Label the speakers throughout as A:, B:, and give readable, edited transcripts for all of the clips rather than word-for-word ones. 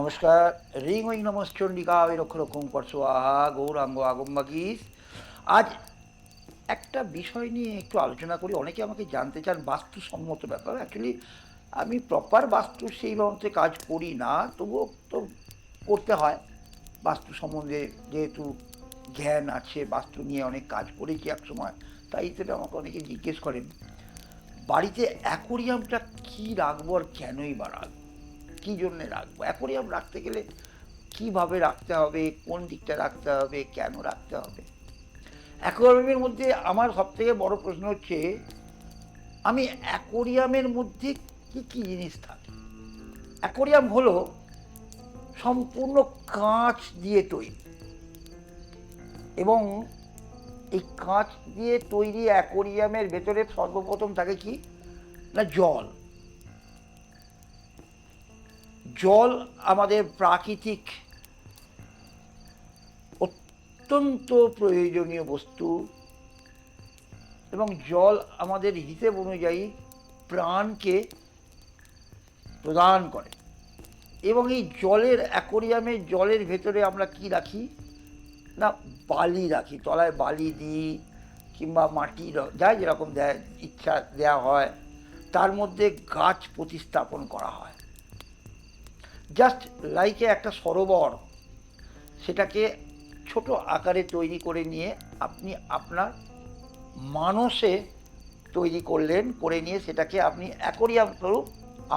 A: নমস্কার। রিং ওই নমশ্চণ্ডিকা রক্ষরক্ষং পরশোয়াহা গৌরাঙ্গ আগম্বাগীশ। আজ একটা বিষয় নিয়ে একটু আলোচনা করি। অনেকে আমাকে জানতে চান বাস্তুসম্মত ব্যাপার। অ্যাকচুয়ালি আমি প্রপার বাস্তু সেই মতে কাজ করি না, তবুও তো করতে হয়। বাস্তু সম্বন্ধে যেহেতু জ্ঞান আছে, বাস্তু নিয়ে অনেক কাজ করেছি একসময়, তাই হিসেবে আমাকে অনেকে জিজ্ঞেস করেন বাড়িতে অ্যাকোরিয়ামটা কী রাখবো আর কেনই বা রাখবো, কী জন্যে রাখবো। অ্যাকোরিয়াম রাখতে গেলে কীভাবে রাখতে হবে, কোন দিকটা রাখতে হবে, কেন রাখতে হবে। অ্যাকোয়ারিয়ামের মধ্যে আমার সবথেকে বড় প্রশ্ন হচ্ছে, আমি অ্যাকোরিয়ামের মধ্যে কী কী জিনিস থাকে। অ্যাকোরিয়াম হলো সম্পূর্ণ কাঁচ দিয়ে তৈরি, এবং এই কাঁচ দিয়ে তৈরি অ্যাকোরিয়ামের ভেতরে সর্বপ্রথম থাকে কি না, জল। জল আমাদের প্রাকৃতিক অত্যন্ত প্রয়োজনীয় বস্তু, এবং জল আমাদের হিসেব অনুযায়ী প্রাণকে প্রদান করে। এবং এই জলের অ্যাকোরিয়ামে জলের ভেতরে আমরা কি রাখি না, বালি রাখি, তলায় বালি দিই, কিংবা মাটি যায় যেরকম দেয় ইচ্ছা দেয়া হয়। তার মধ্যে গাছ প্রতিস্থাপন করা হয়, জাস্ট লাইকে একটা সরোবর। সেটাকে ছোট আকারে তৈরি করে নিয়ে আপনি আপনার মানসে তৈরি করলেন, করে নিয়ে সেটাকে আপনি অ্যাকোরিয়াম স্বরূপ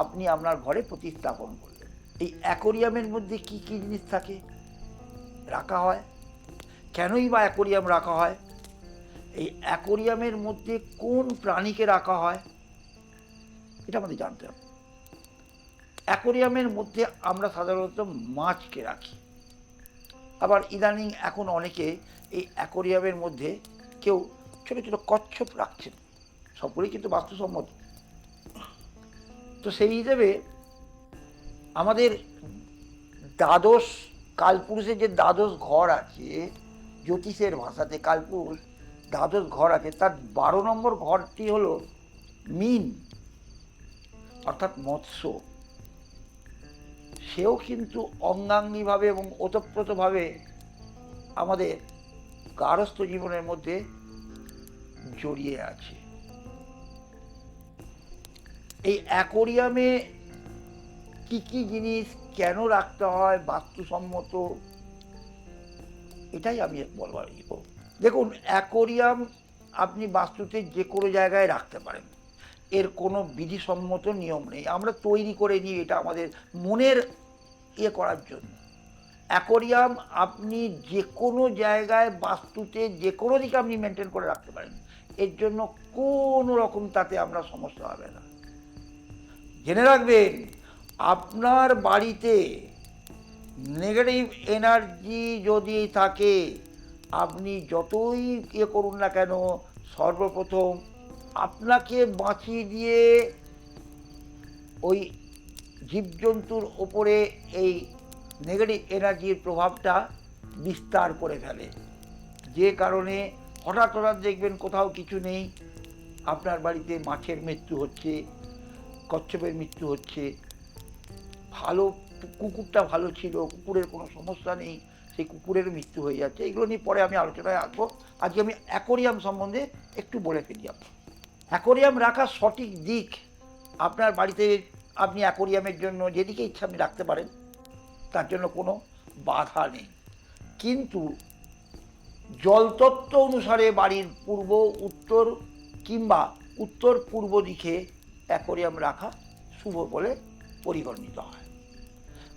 A: আপনি আপনার ঘরে প্রতিস্থাপন করলেন। এই অ্যাকোরিয়ামের মধ্যে কি কি জিনিস থাকে, রাখা হয়, কেনই বা অ্যাকোরিয়াম রাখা হয়, এই অ্যাকোরিয়ামের মধ্যে কোন প্রাণীকে রাখা হয়, এটা আমাদের জানতে হবে। অ্যাকোরিয়ামের মধ্যে আমরা সাধারণত মাছকে রাখি। আবার ইদানিং এখন অনেকে এই অ্যাকোরিয়ামের মধ্যে কেউ ছোটো ছোটো কচ্ছপ রাখছেন। সবগুলোই কিন্তু বাস্তুসম্মত। তো সেই হিসেবে আমাদের দ্বাদশ কালপুরুষের যে দ্বাদশ ঘর আছে, জ্যোতিষের ভাষাতে কালপুরুষ দ্বাদশ ঘর আছে, তার 12 নম্বর ঘরটি হলো মীন, অর্থাৎ মৎস্য। সেও কিন্তু অঙ্গাঙ্গিভাবে এবং ওতপ্রোতভাবে আমাদের গার্হস্থ্য জীবনের মধ্যে জড়িয়ে আছে। এই অ্যাকোরিয়ামে কি কি জিনিস কেন রাখতে হয় বাস্তুসম্মত, এটাই আমি বলবার ইয়ে করব। দেখুন, অ্যাকোরিয়াম আপনি বাস্তুতে যে কোনো জায়গায় রাখতে পারেন, এর কোনো বিধিসম্মত নিয়ম নেই। আমরা তৈরি করে নিই এটা আমাদের মনের ইয়ে করার জন্য। অ্যাকোরিয়াম আপনি যে কোনো জায়গায় বাস্তুতে যে কোনো দিকে আপনি মেনটেন করে রাখতে পারেন, এর জন্য কোনো রকম তাতে আমরা সমস্যা হবে না। জেনে রাখবেন, আপনার বাড়িতে নেগেটিভ এনার্জি যদি থাকে, আপনি যতই ইয়ে করুন না কেন, সর্বপ্রথম আপনাকে বাঁচিয়ে দিয়ে ওই জীবজন্তুর ওপরে এই নেগেটিভ এনার্জির প্রভাবটা বিস্তার করে ফেলে। যে কারণে হঠাৎ হঠাৎ দেখবেন কোথাও কিছু নেই, আপনার বাড়িতে মাছের মৃত্যু হচ্ছে, কচ্ছপের মৃত্যু হচ্ছে। ভালো কুকুরটা ভালো ছিল, কুকুরের কোনো সমস্যা নেই, সেই কুকুরের মৃত্যু হয়ে যাচ্ছে। এগুলো নিয়ে পরে আমি আলোচনায় আসবো। আজকে আমি অ্যাকোরিয়াম সম্বন্ধে একটু বলে ফেলি। অ্যাকোরিয়াম রাখার সঠিক দিক, আপনার বাড়িতে আপনি অ্যাকোরিয়ামের জন্য যেদিকে ইচ্ছা আপনি রাখতে পারেন, তার জন্য কোনো বাধা নেই। কিন্তু জলতত্ত্ব অনুসারে বাড়ির পূর্ব, উত্তর কিংবা উত্তর পূর্ব দিকে অ্যাকোরিয়াম রাখা শুভ বলে পরিগণিত হয়।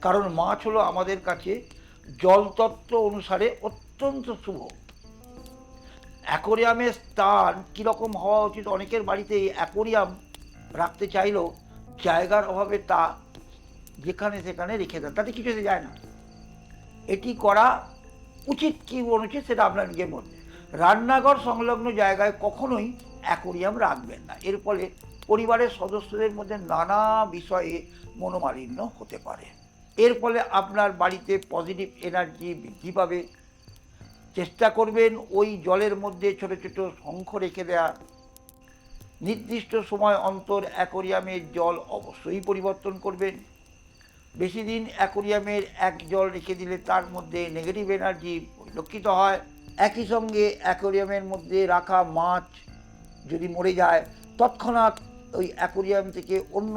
A: কারণ মাছ হলো আমাদের কাছে জলতত্ত্ব অনুসারে অত্যন্ত শুভ। অ্যাকোরিয়ামের স্থান কীরকম হওয়া উচিত, অনেকের বাড়িতে অ্যাকোরিয়াম রাখতে চাইলেও জায়গার অভাবে তা যেখানে সেখানে রেখে দেন, তাতে কিছু যায় না। এটি করা উচিত কি অনুচিত সেটা আপনার নিজের মধ্যে। রান্নাঘর সংলগ্ন জায়গায় কখনোই অ্যাকোরিয়াম রাখবেন না। এর ফলে পরিবারের সদস্যদের মধ্যে নানা বিষয়ে মনোমালিন্য হতে পারে। এর ফলে আপনার বাড়িতে পজিটিভ এনার্জি বৃদ্ধি পাবে। চেষ্টা করবেন ওই জলের মধ্যে ছোট ছোট শঙ্খ রেখে দেয়া। নির্দিষ্ট সময় অন্তর অ্যাকোরিয়ামের জল অবশ্যই পরিবর্তন করবেন। বেশি দিন অ্যাকোরিয়ামের এক জল রেখে দিলে তার মধ্যে নেগেটিভ এনার্জি পরিলক্ষিত হয়। একই সঙ্গে অ্যাকোরিয়ামের মধ্যে রাখা মাছ যদি মরে যায়, তৎক্ষণাৎ ওই অ্যাকোরিয়াম থেকে অন্য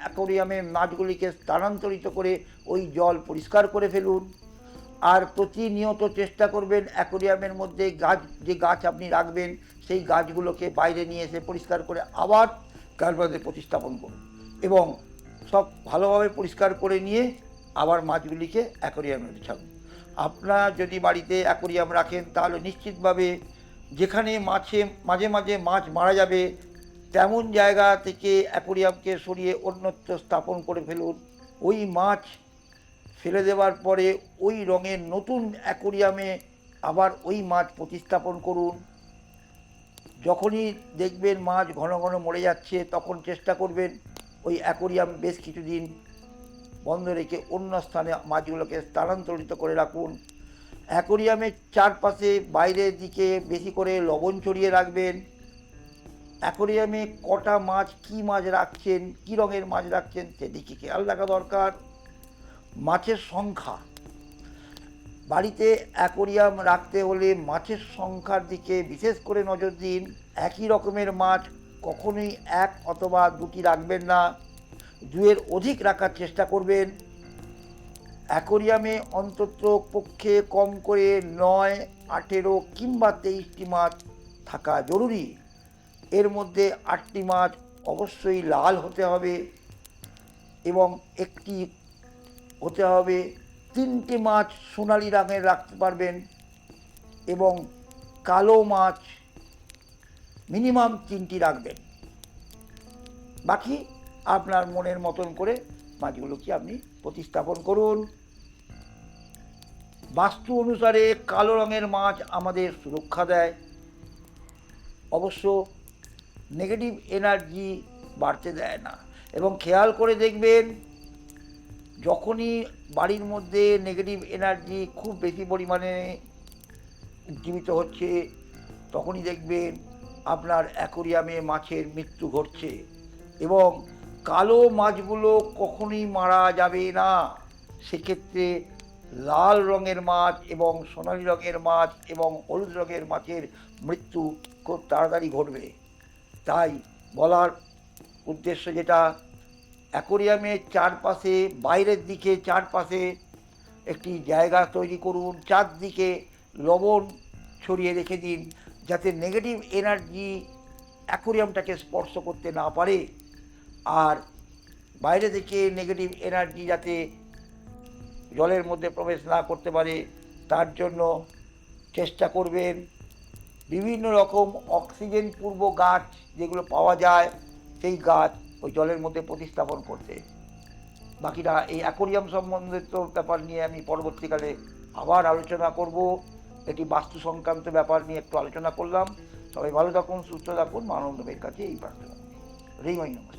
A: অ্যাকোরিয়ামের মাছগুলিকে স্থানান্তরিত করে ওই জল পরিষ্কার করে ফেলুন। আর প্রতিনিয়ত চেষ্টা করবেন অ্যাকোরিয়ামের মধ্যে যে গাছ আপনি রাখবেন সেই গাছগুলোকে বাইরে নিয়ে এসে পরিষ্কার করে আবার তার মধ্যে প্রতিস্থাপন করুন, এবং সব ভালোভাবে পরিষ্কার করে নিয়ে আবার মাছগুলিকে অ্যাকোরিয়ামে ছাড়ুন। আপনারা যদি বাড়িতে অ্যাকোরিয়াম রাখেন তাহলে নিশ্চিতভাবে যেখানে মাঝে মাঝে মাছ মারা যাবে তেমন জায়গা থেকে অ্যাকোরিয়ামকে সরিয়ে অন্যত্র স্থাপন করে ফেলুন। ওই মাছ ফেলে দেওয়ার পরে ওই রঙের নতুন অ্যাকোরিয়ামে আবার ওই মাছ প্রতিস্থাপন করুন। যখনই দেখবেন মাছ ঘন ঘন মরে যাচ্ছে তখন চেষ্টা করবেন ওই অ্যাকোরিয়াম বেশ কিছুদিন বন্ধ রেখে অন্য স্থানে মাছগুলোকে স্থানান্তরিত করে রাখুন। অ্যাকোরিয়ামের চারপাশে বাইরের দিকে বেশি করে লবণ ছড়িয়ে রাখবেন। অ্যাকোরিয়ামে কটা মাছ, কী মাছ রাখছেন, কী রঙের মাছ রাখছেন সেদিকে খেয়াল রাখা দরকার। মাছের সংখ্যা, বাড়িতে অ্যাকোরিয়াম রাখতে হলে মাছের সংখ্যার দিকে বিশেষ করে নজর দিন। একই রকমের মাছ কখনোই এক অথবা দুটি রাখবেন না, দুয়ের অধিক রাখার চেষ্টা করবেন। অ্যাকোরিয়ামে অন্তত পক্ষে কম করে 9, 18 কিংবা 23টি মাছ থাকা জরুরি। এর মধ্যে 8টি মাছ অবশ্যই লাল হতে হবে এবং একটি হতে হবে, 3টে মাছ সোনালি রঙের রাখতে পারবেন এবং কালো মাছ মিনিমাম 3টি রাখবেন। বাকি আপনার মনের মতন করে মাছগুলোকে আপনি প্রতিস্থাপন করুন। বাস্তু অনুসারে কালো রঙের মাছ আমাদের সুরক্ষা দেয়, অবশ্য নেগেটিভ এনার্জি বাড়তে দেয় না। এবং খেয়াল করে দেখবেন যখনই বাড়ির মধ্যে নেগেটিভ এনার্জি খুব বেশি পরিমাণে উজ্জীবিত হচ্ছে তখনই দেখবেন আপনার অ্যাকোরিয়ামে মাছের মৃত্যু ঘটছে। এবং কালো মাছগুলো কখনোই মারা যাবে না, সেক্ষেত্রে লাল রঙের মাছ এবং সোনালি রঙের মাছ এবং হলুদ রঙের মাছের মৃত্যু খুব তাড়াতাড়ি ঘটবে। তাই বলার উদ্দেশ্য যেটা, অ্যাকোরিয়ামের চারপাশে, বাইরের দিকে চারপাশে একটি জায়গা তৈরি করুন, চারদিকে লবণ ছড়িয়ে রেখে দিন যাতে নেগেটিভ এনার্জি অ্যাকোরিয়ামটাকে স্পর্শ করতে না পারে। আর বাইরে থেকে নেগেটিভ এনার্জি যাতে জলের মধ্যে প্রবেশ না করতে পারে তার জন্য চেষ্টা করবেন বিভিন্ন রকম অক্সিজেন পূর্ব গাছ যেগুলো পাওয়া যায় সেই গাছ ওই জলের মধ্যে প্রতিস্থাপন করতে। বাকিটা এই অ্যাকোরিয়াম সম্বন্ধিত ব্যাপার নিয়ে আমি পরবর্তীকালে আবার আলোচনা করব। এটি বাস্তু সংক্রান্ত ব্যাপার নিয়ে একটু আলোচনা করলাম। সবাই ভালো থাকুন, সুস্থ থাকুন, মানবদেবের কাছে এই প্রার্থনা। রিং নমস্কার।